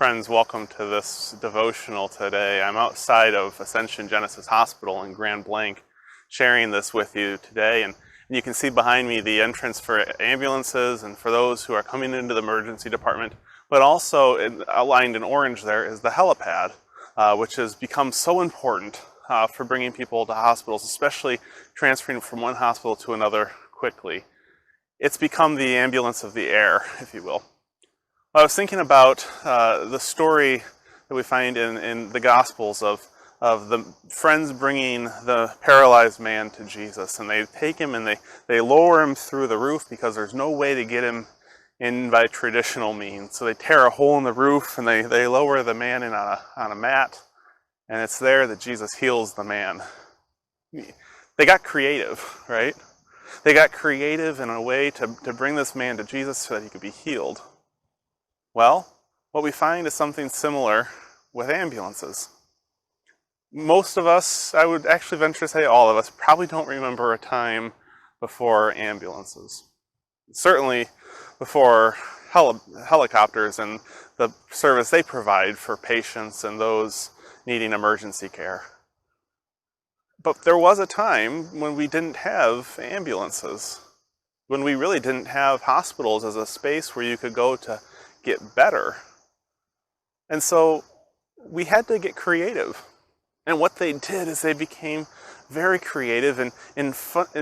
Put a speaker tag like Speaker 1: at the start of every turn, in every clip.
Speaker 1: Friends, welcome to this devotional today. I'm outside of Ascension Genesis Hospital in Grand Blanc sharing this with you today, and you can see behind me the entrance for ambulances and for those who are coming into the emergency department, but also outlined in orange there is the helipad, which has become so important for bringing people to hospitals, especially transferring from one hospital to another quickly. It's become the ambulance of the air, if you will. I was thinking about the story that we find in the Gospels of the friends bringing the paralyzed man to Jesus, and they take him and they lower him through the roof because there's no way to get him in by traditional means. So they tear a hole in the roof and they lower the man in on a mat, and it's there that Jesus heals the man. They got creative, right? They got creative in a way to bring this man to Jesus so that he could be healed. Well, what we find is something similar with ambulances. Most of us, I would actually venture to say all of us, probably don't remember a time before ambulances. Certainly before helicopters and the service they provide for patients and those needing emergency care. But there was a time when we didn't have ambulances, when we really didn't have hospitals as a space where you could go to get better. And so we had to get creative. And what they did is they became very creative in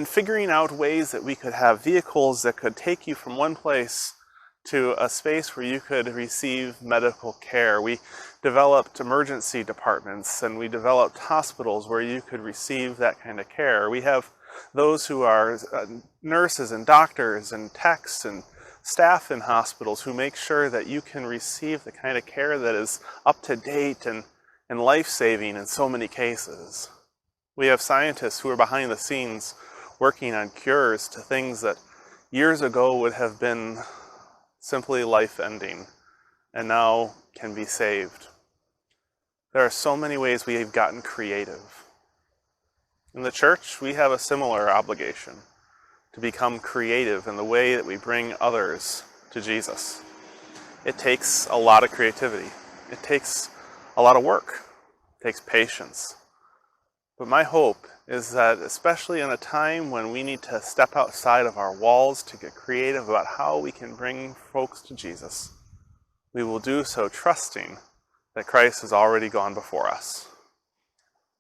Speaker 1: figuring out ways that we could have vehicles that could take you from one place to a space where you could receive medical care. We developed emergency departments and we developed hospitals where you could receive that kind of care. We have those who are nurses and doctors and techs and staff in hospitals who make sure that you can receive the kind of care that is up to date and life-saving in so many cases. We have scientists who are behind the scenes working on cures to things that years ago would have been simply life-ending and now can be saved. There are so many ways we have gotten creative. In the church, we have a similar obligation to become creative in the way that we bring others to Jesus. It takes a lot of creativity. It takes a lot of work. It takes patience. But my hope is that, especially in a time when we need to step outside of our walls to get creative about how we can bring folks to Jesus, we will do so trusting that Christ has already gone before us.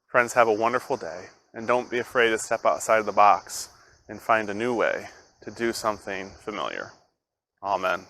Speaker 1: Friends, have a wonderful day, and don't be afraid to step outside of the box and find a new way to do something familiar. Amen.